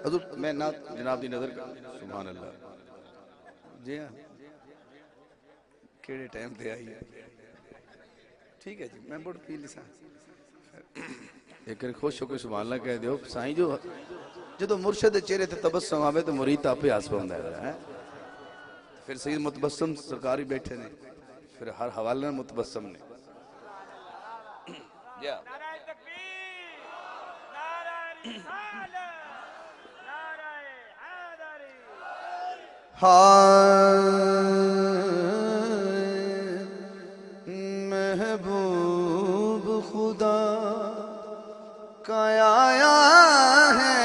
حضور میں نات جناب دی نظر کر سبحان اللہ جی ہاں کیڑے ٹائم تے آئی ہے ٹھیک ہے جی میں بڑھ پی لسان لیکن خوش ہو کے سبحان اللہ کہہ دیو سائیں جو جدو مرشد چہرے تے تبسم آوے تو مرید آپ پہ آس پہ ہوندہ ہے پھر سید متبسم سرکاری بیٹھے نے پھر ہر حوالے میں متبسم نے نعرہ تکبیر نعرہ رسالت نعرہ حیدری محبوب خدا کا آیا ہے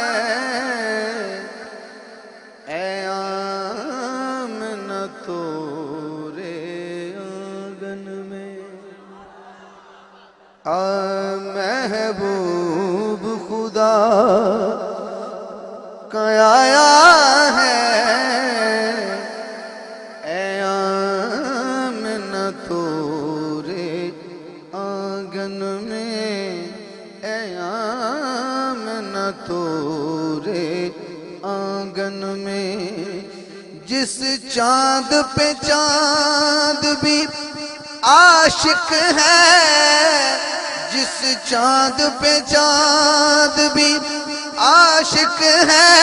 اے آمنہ تورے آنگن میں محبوب خدا کا آیا ہے اے آمنہ تورے آنگن میں اے آمنہ تورے آنگن میں جس چاند پہ چاند بھی عاشق ہے جس چاند پہ چاند بھی عاشق ہے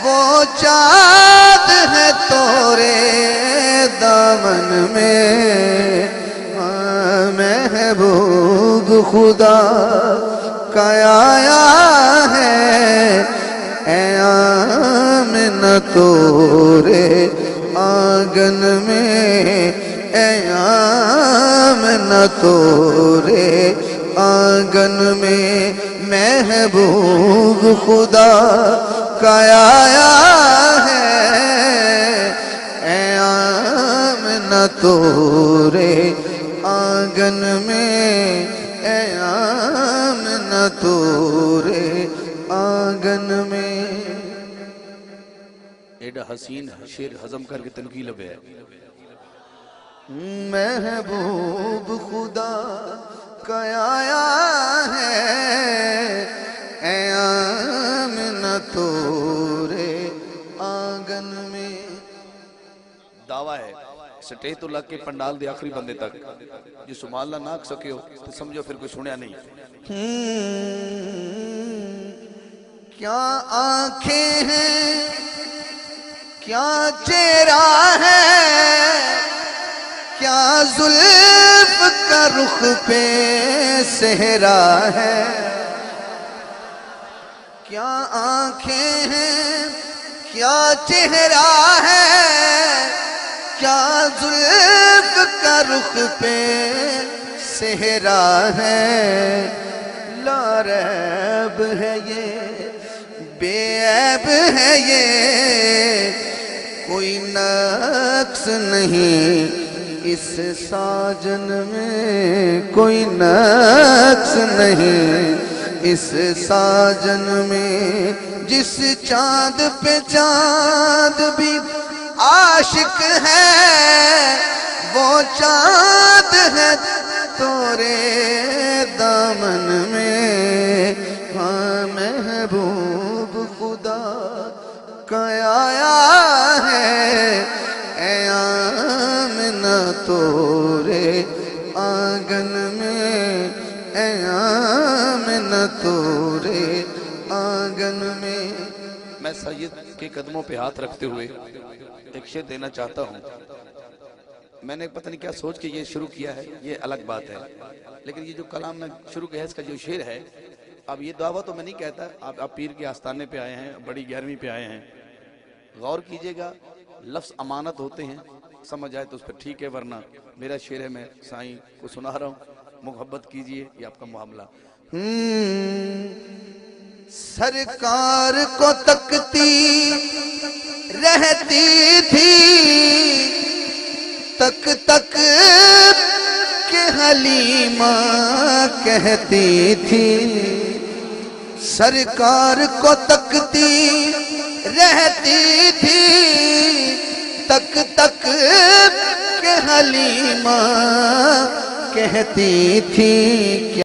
وہ چاند ہے تورے دامن میں محبوب خدا کا آیا ہے اے آمنہ تورے آنگن میں اے آمنہ تورے آنگن میں محبوب خدا کا آیا ہے اے آمنہ تورے آنگن میں اے آمنہ تورے آنگن میں ایڈا حسین شیر ہضم کر کے تنقیل لبے ہے محبوب خدا کا آیا ہے اے آمنہ تورے آنگن میں دعویٰ ہے سٹیت اللہ کے پنڈال دے آخری بندے تک جو سبحان اللہ نہ سکے ہو تو سمجھو پھر کوئی سنیا نہیں کیا آنکھیں ہیں کیا چہرہ ہے کیا زلف کا رخ پہ صحرا ہے کیا آنکھیں ہیں کیا چہرہ ہے کیا زلف کا رخ پہ صحرا ہے لا ریب ہے یہ بے عیب ہے یہ کوئی نقص نہیں اس ساجن میں کوئی نقص نہیں اس ساجن میں جس چاند پہ چاند بھی عاشق ہے وہ چاند ہے تورے دامن میں محبوب خدا کا آیا ہے اے آمنہ تورے آنگن میں اے آمنہ تورے آنگن میں میں سید کے قدموں پہ ہاتھ رکھتے ہوئے ایک شعر دینا چاہتا ہوں میں نے پتہ نہیں کیا سوچ کے یہ شروع کیا ہے یہ الگ بات ہے لیکن یہ جو کلام میں شروع کیا ہے اس کا جو شعر ہے اب یہ دعویٰ تو میں نہیں کہتا آپ پیر کے آستانے پہ آئے ہیں بڑی 11ویں پہ آئے ہیں غور کیجئے گا لفظ امانت ہوتے ہیں سمجھ آئے تو اس پر ٹھیک ہے ورنہ میرا شعر ہے میں سائیں کو سنا رہا ہوں محبت کیجئے یہ آپ کا معاملہ سرکار کو تکتی رہتی تھی تک تک کہ حلیمہ کہتی تھی سرکار کو تکتی رہتی تھی تک تک کہ حلیمہ کہتی تھی